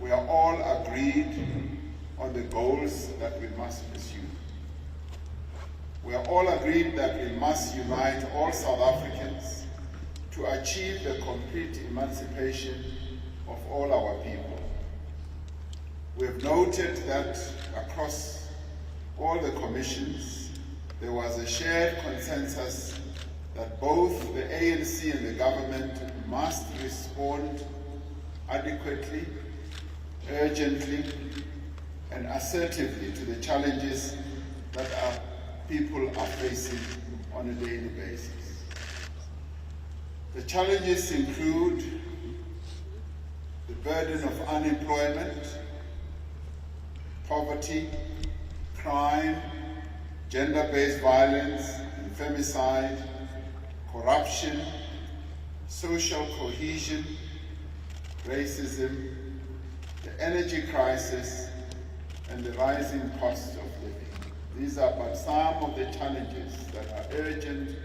we are all agreed on the goals that we must pursue. We are all agreed that we must unite all South Africans to achieve the complete emancipation of all our people. We have noted that across all the commissions, there was a shared consensus that both the ANC and the government must respond adequately, urgently, and assertively to the challenges that our people are facing on a daily basis. The challenges include the burden of unemployment, poverty, crime, gender-based violence, femicide, corruption, social cohesion, racism, the energy crisis, and the rising cost of living. These are but some of the challenges that are urgent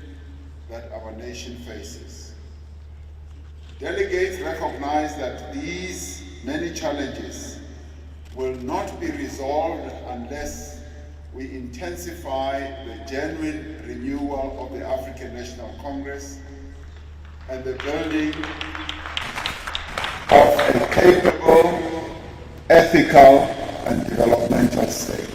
that our nation faces. Delegates recognize that these many challenges will not be resolved unless we intensify the genuine renewal of the African National Congress and the building of a capable, ethical, and developmental state.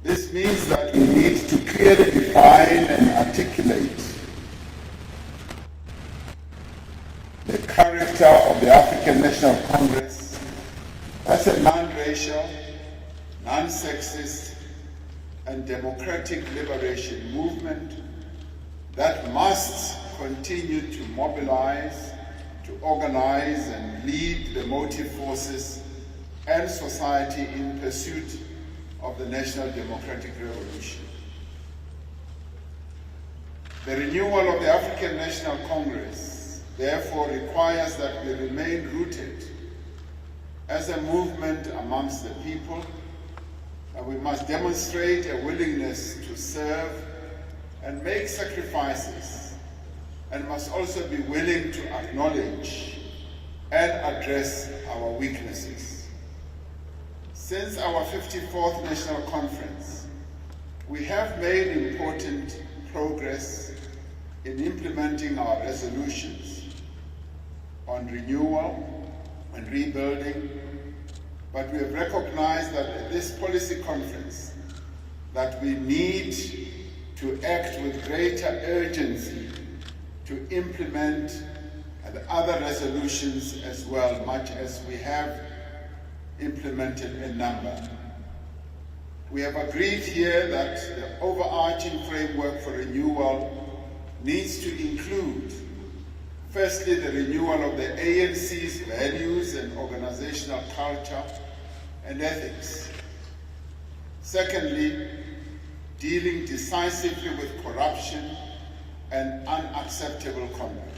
This means that we need to clearly define and articulate the character of the African National Congress as a non-racial, non-sexist, and democratic liberation movement that must continue to mobilize, to organize, and lead the motive forces and society in pursuit of the national democratic revolution. The renewal of the African National Congress therefore requires that we remain rooted as a movement amongst the people, and we must demonstrate a willingness to serve and make sacrifices, and must also be willing to acknowledge and address our weaknesses. Since our 54th National Conference, we have made important progress in implementing our resolutions on renewal and rebuilding, but we have recognized that at this policy conference that we need to act with greater urgency to implement the other resolutions as well, much as we have implemented a number. We have agreed here that the overarching framework for renewal needs to include, firstly, the renewal of the ANC's values and organizational culture and ethics. Secondly, dealing decisively with corruption and unacceptable conduct.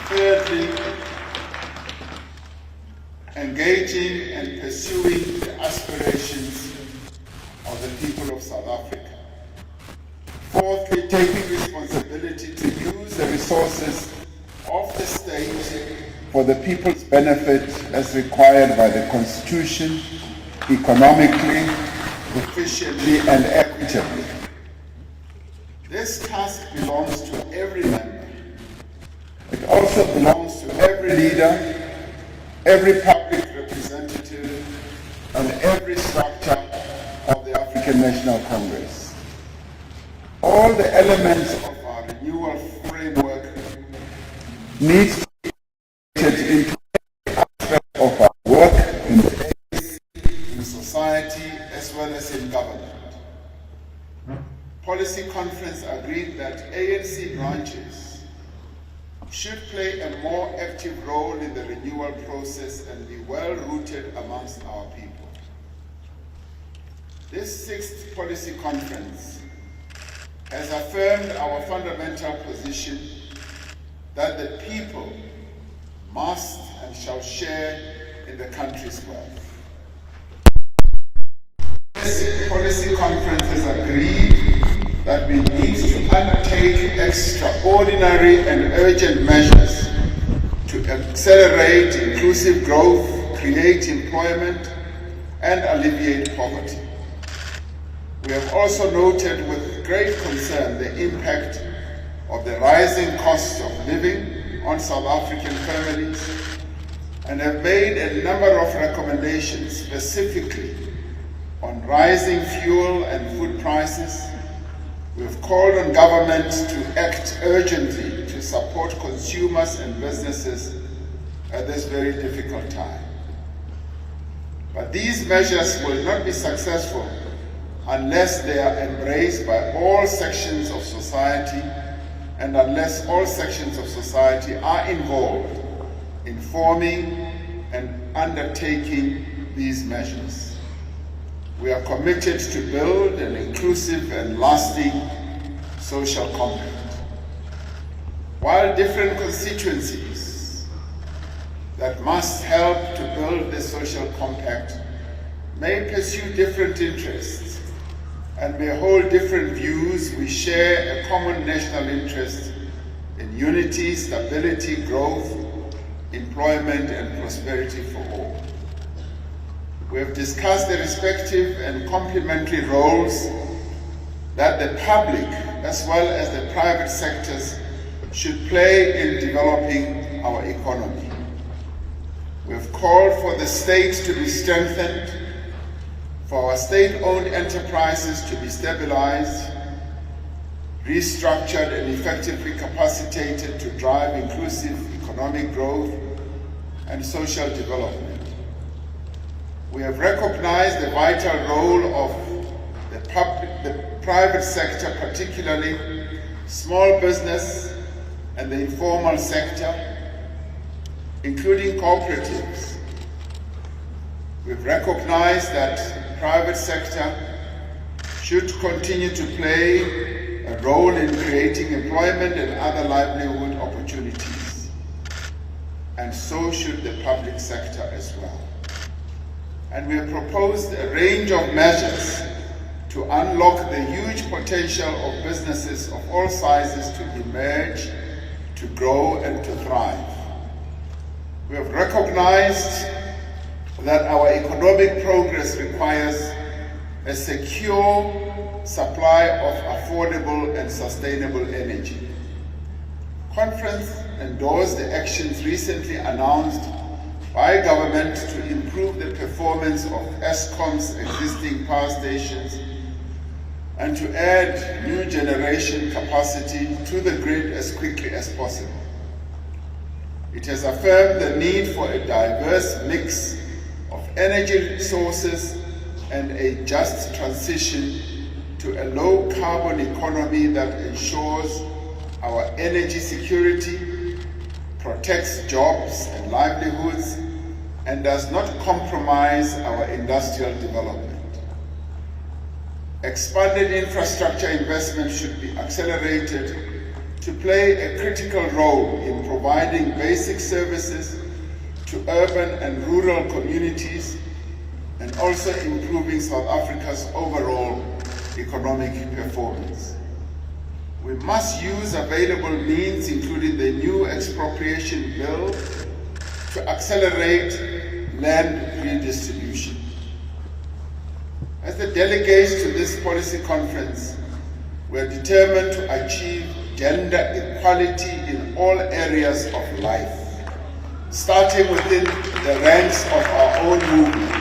Thirdly, engaging and pursuing the aspirations of the people of South Africa. Fourthly, taking responsibility to use the resources of the state for the people's benefit as required by the Constitution, economically, efficiently, and equitably. This task belongs to every member. It also belongs to every leader, every public representative, and every structure of the African National Congress. All the elements of our renewal framework need to be integrated into every aspect of our work in the ANC, in society, as well as in government. Policy Conference agreed that ANC branches should play a more active role in the renewal process and be well rooted amongst our people. This 6th Policy Conference has affirmed our fundamental position that the people must and shall share in the country's wealth. This Policy Conference has agreed that we need to undertake extraordinary and urgent measures accelerate inclusive growth, create employment, and alleviate poverty. We have also noted with great concern the impact of the rising costs of living on South African families and have made a number of recommendations specifically on rising fuel and food prices. We have called on government to act urgently to support consumers and businesses at this very difficult time. But these measures will not be successful unless they are embraced by all sections of society and unless all sections of society are involved in forming and undertaking these measures. We are committed to build an inclusive and lasting social compact. While different constituencies that must help to build this social compact may pursue different interests and may hold different views, we share a common national interest in unity, stability, growth, employment, and prosperity for all. We have discussed the respective and complementary roles that the public as well as the private sectors should play in developing our economy. We have called for the state to be strengthened, for our state-owned enterprises to be stabilized, restructured and effectively capacitated to drive inclusive economic growth and social development. We have recognized the vital role of the private sector, particularly small business and the informal sector, including cooperatives. We've recognized that the private sector should continue to play a role in creating employment and other livelihood opportunities, and so should the public sector as well. And we have proposed a range of measures to unlock the huge potential of businesses of all sizes to emerge, to grow, and to thrive. We have recognized that our economic progress requires a secure supply of affordable and sustainable energy. Conference endorsed the actions recently announced by government to improve the performance of Eskom's existing power stations and to add new generation capacity to the grid as quickly as possible. It has affirmed the need for a diverse mix of energy sources and a just transition to a low-carbon economy that ensures our energy security, protects jobs and livelihoods, and does not compromise our industrial development. Expanded infrastructure investment should be accelerated to play a critical role in providing basic services to urban and rural communities and also improving South Africa's overall economic performance. We must use available means, including the new expropriation bill, to accelerate land redistribution. As the delegates to this policy conference, we are determined to achieve gender equality in all areas of life, starting within the ranks of our own movement,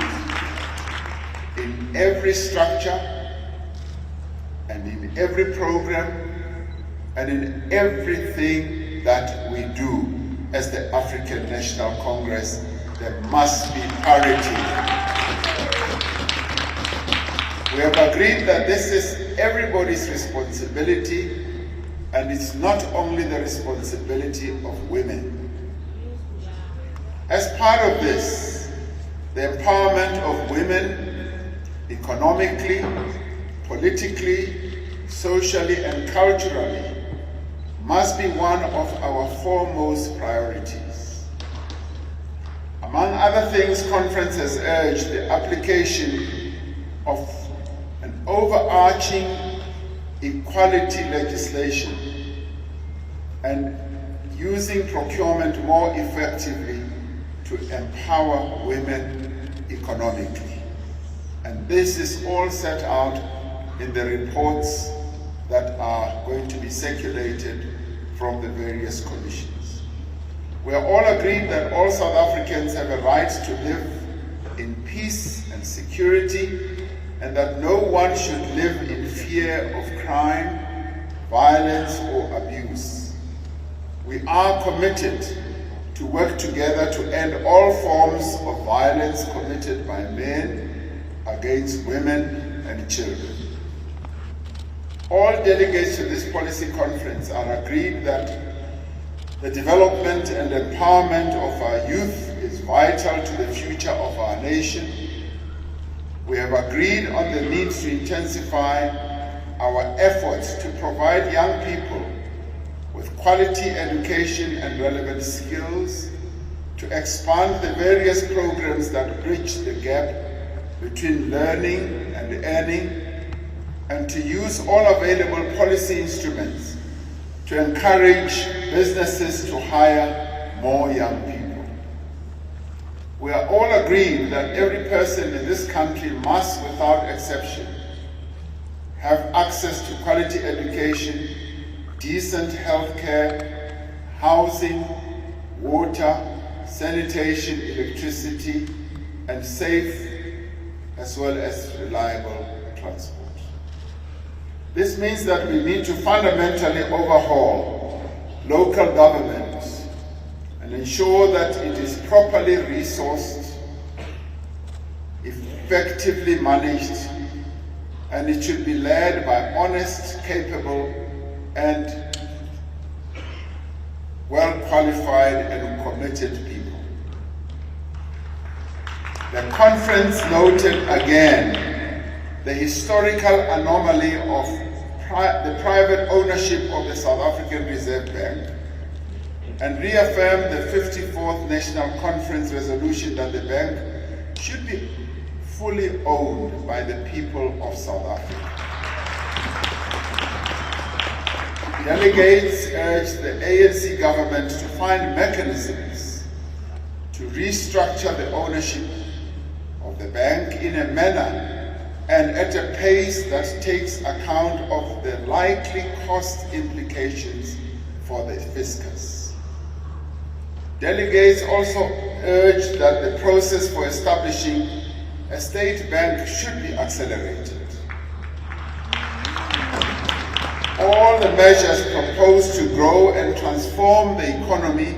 in every structure and in every program and in everything that we do. As the African National Congress, there must be parity. We have agreed that this is everybody's responsibility, and it's not only the responsibility of women. As part of this, the empowerment of women economically, politically, socially, and culturally must be one of our foremost priorities. Among other things, conference has urged the application of an overarching equality legislation and using procurement more effectively to empower women economically. And this is all set out in the reports that are going to be circulated from the various commissions. We are all agreed that all South Africans have a right to live in peace and security, and that no one should live in fear of crime, violence, or abuse. We are committed to work together to end all forms of violence committed by men against women and children. All delegates to this policy conference are agreed that the development and empowerment of our youth is vital to the future of our nation. We have agreed on the need to intensify our efforts to provide young people with quality education and relevant skills, to expand the various programs that bridge the gap between learning and earning, and to use all available policy instruments to encourage businesses to hire more young people. We are all agreed that every person in this country must, without exception, have access to quality education, decent health care, housing, water, sanitation, electricity, and safe as well as reliable transport. This means that we need to fundamentally overhaul local government and ensure that it is properly resourced, effectively managed, and it should be led by honest, capable, and well-qualified and committed people. The conference noted again the historical anomaly of the private ownership of the South African Reserve Bank, and reaffirmed the 54th National Conference resolution that the bank should be fully owned by the people of South Africa. Delegates urged the ANC government to find mechanisms to restructure the ownership of the bank in a manner and at a pace that takes account of the likely cost implications for the fiscus. Delegates also urged that the process for establishing a state bank should be accelerated. All the measures proposed to grow and transform the economy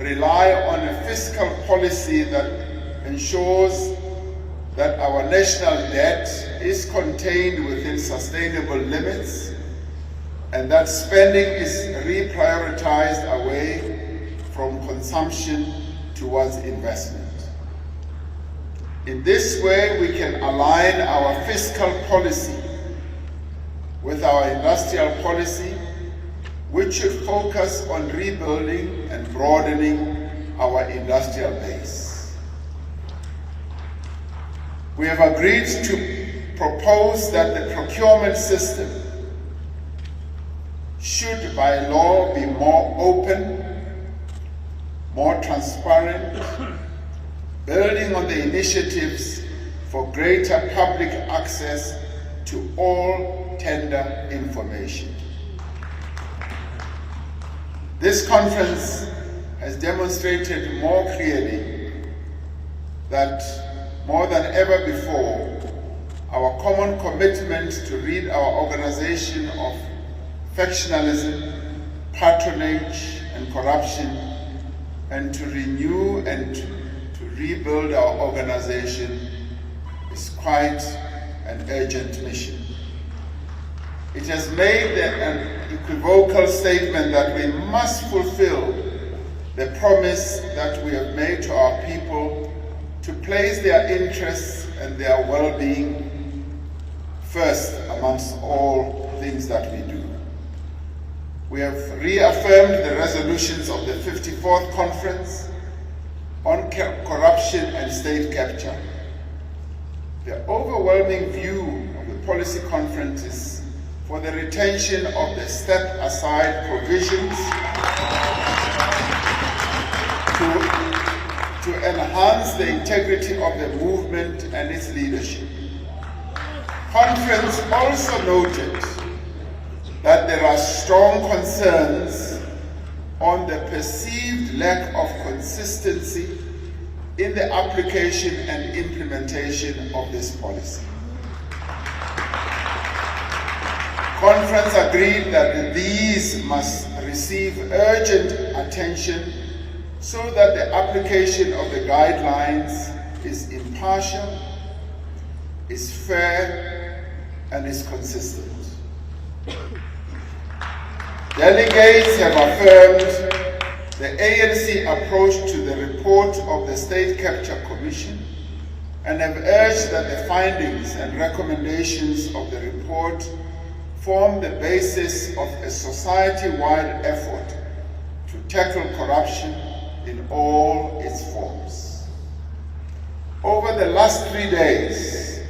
rely on a fiscal policy that ensures that our national debt is contained within sustainable limits and that spending is reprioritized away from consumption towards investment. In this way, we can align our fiscal policy with our industrial policy, which should focus on rebuilding and broadening our industrial base. We have agreed to propose that the procurement system should by law be more open, more transparent, building on the initiatives for greater public access to all tender information. This conference has demonstrated more clearly that more than ever before, our common commitment to rid our organization of factionalism, patronage, and corruption, and to renew and to rebuild our organization is quite an urgent mission. It has made an unequivocal statement that we must fulfill the promise that we have made to our people to place their interests and their well-being first amongst all things that we do. We have reaffirmed the resolutions of the 54th Conference on corruption and state capture. The overwhelming view of the policy conference is for the retention of the step-aside provisions to enhance the integrity of the movement and its leadership. Conference also noted that there are strong concerns on the perceived lack of consistency in the application and implementation of this policy. Conference agreed that these must receive urgent attention so that the application of the guidelines is impartial, is fair, and is consistent. Delegates have affirmed the ANC approach to the report of the State Capture Commission and have urged that the findings and recommendations of the report form the basis of a society-wide effort to tackle corruption in all its forms. Over the last 3 days,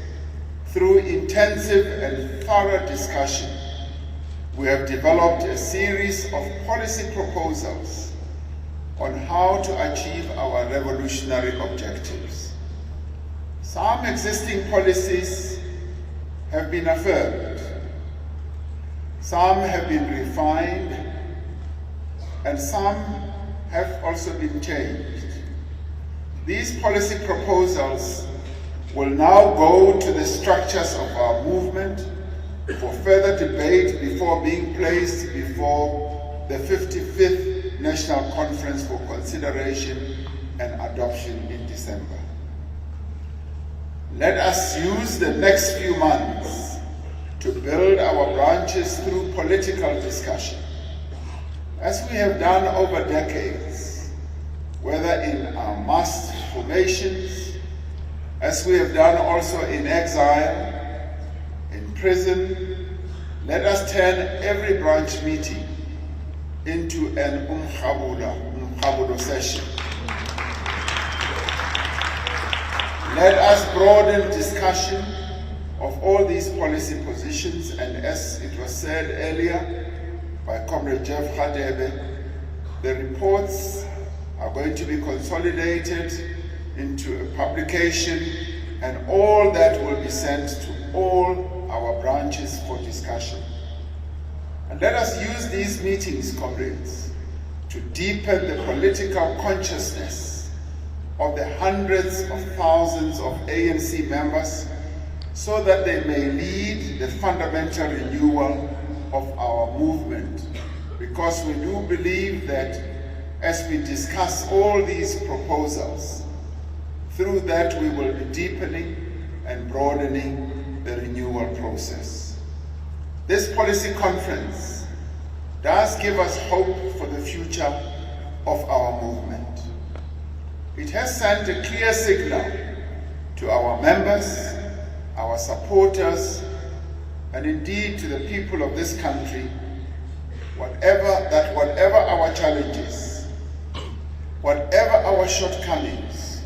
through intensive and thorough discussion, we have developed a series of policy proposals on how to achieve our revolutionary objectives. Some existing policies have been affirmed, some have been refined, and some have also been changed. These policy proposals will now go to the structures of our movement for further debate before being placed before the 55th National Conference for consideration and adoption in December. Let us use the next few months to build our branches through political discussion, as we have done over decades, whether in our mass formations, as we have done also in exile, in prison. Let us turn every branch meeting into an umkhabulo session. Let us broaden discussion of all these policy positions, and as it was said earlier by Comrade Jeff Hadebe, the reports are going to be consolidated into a publication, and all that will be sent to all our branches for discussion. And let us use these meetings, comrades, to deepen the political consciousness of the hundreds of thousands of ANC members so that they may lead the fundamental renewal of our movement. Because we do believe that as we discuss all these proposals, through that we will be deepening and broadening the renewal process. This policy conference does give us hope for the future of our movement. It has sent a clear signal to our members, our supporters, and indeed to the people of this country, whatever our challenges, whatever our shortcomings,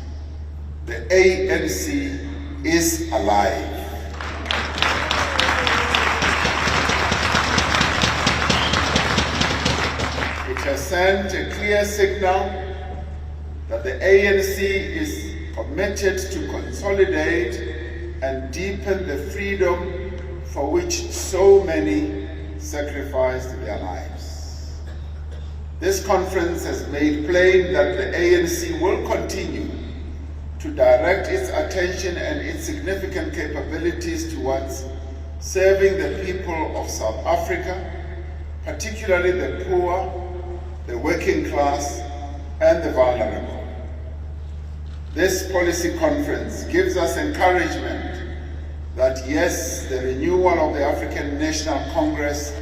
the ANC is alive. It has sent a clear signal that the ANC is committed to consolidate and deepen the freedom for which so many sacrificed their lives. This conference has made plain that the ANC will continue to direct its attention and its significant capabilities towards serving the people of South Africa, particularly the poor, the working class, and the vulnerable. This policy conference gives us encouragement that yes, the renewal of the African National Congress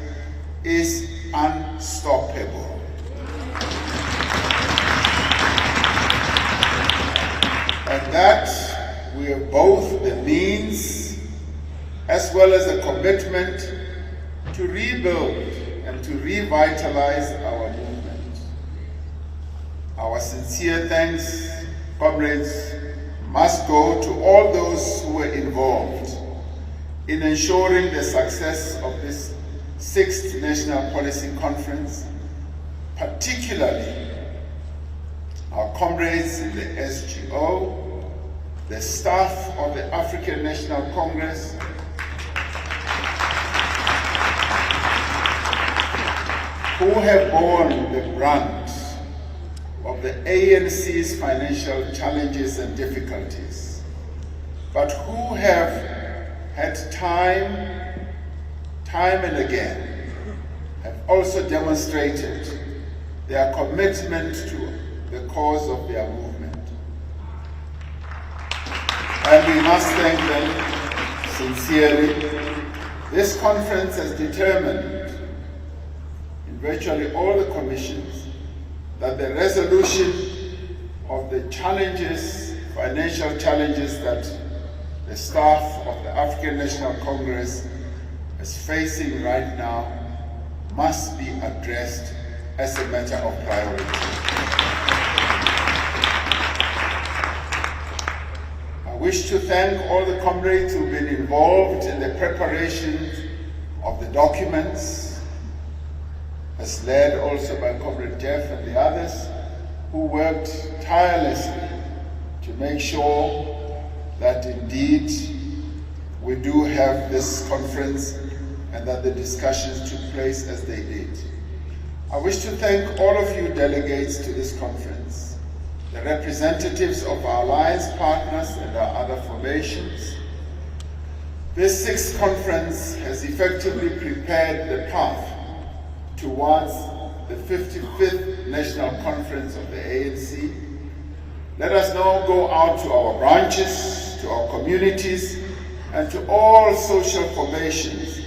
is unstoppable. And that we have both the means as well as a commitment to rebuild and to revitalize our movement. Our sincere thanks, comrades, must go to all those who were involved in ensuring the success of this 6th National Policy Conference, particularly our comrades in the SGO, the staff of the African National Congress, who have borne the brunt of the ANC's financial challenges and difficulties, but who have had time and again, have also demonstrated their commitment to the cause of their movement. And we must thank them sincerely. This conference has determined in virtually all the commissions that the resolution of the challenges, financial challenges that the staff of the African National Congress is facing right now must be addressed as a matter of priority. I wish to thank all the comrades who've been involved in the preparation of the documents, as led also by Comrade Jeff and the others who worked tirelessly to make sure that indeed we do have this conference and that the discussions took place as they did. I wish to thank all of you delegates to this conference, the representatives of our alliance partners and our other formations. This 6th conference has effectively prepared the path towards the 55th National Conference of the ANC. Let us now go out to our branches, to our communities, and to all social formations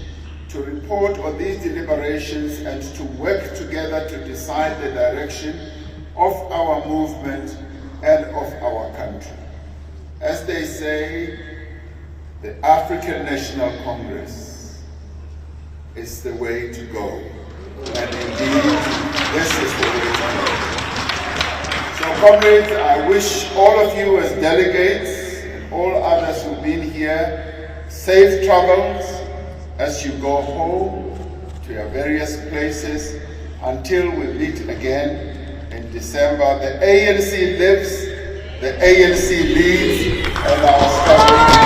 to report on these deliberations and to work together to decide the direction of our movement and of our country. As they say, the African National Congress is the way to go. And indeed, this is the way to go. So comrades, I wish all of you as delegates and all others who've been here safe travels as you go home to your various places until we meet again in December. The ANC lives, the ANC leads, and our struggle.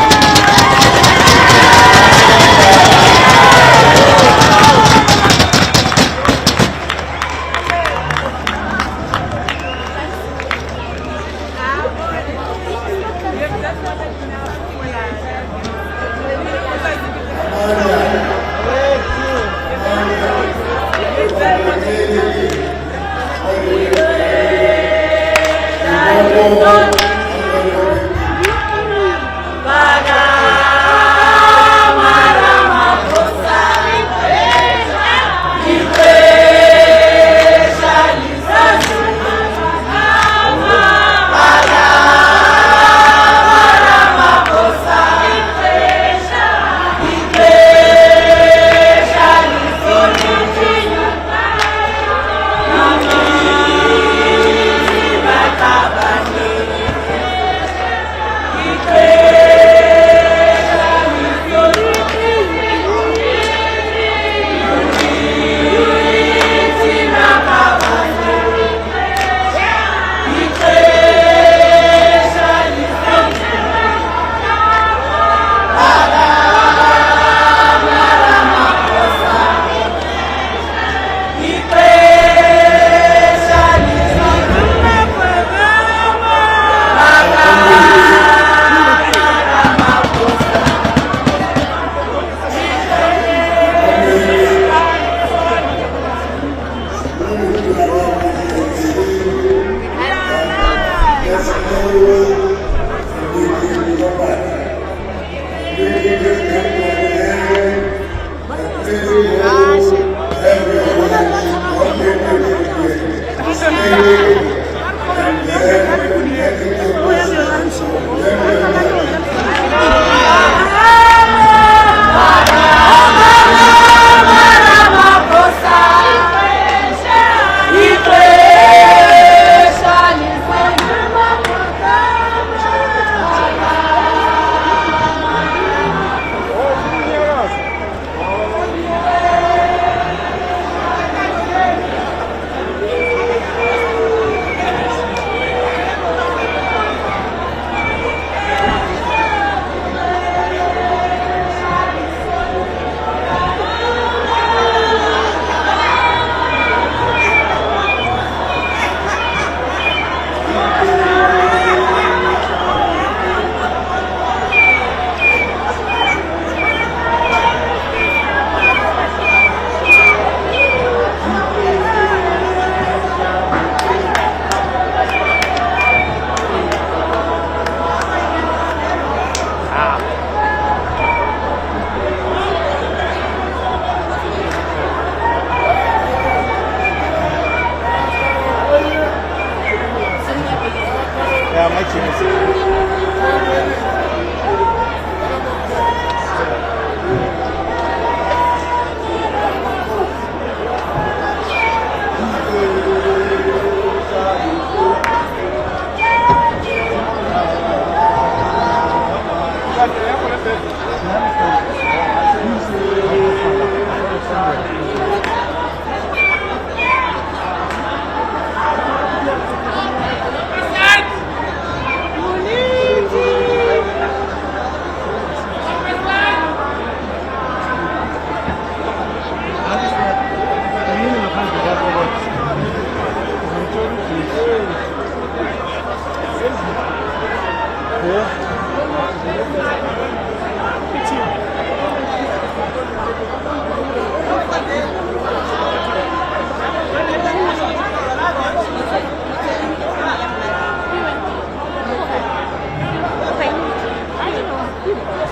来解释。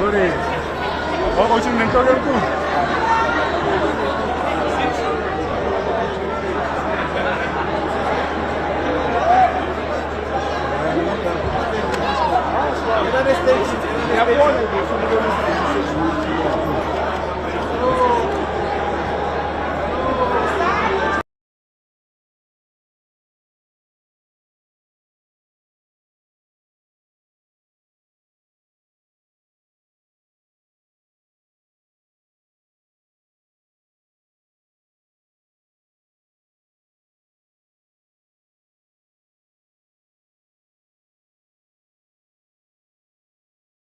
Sorry, ako siyang mentorer ko. United States,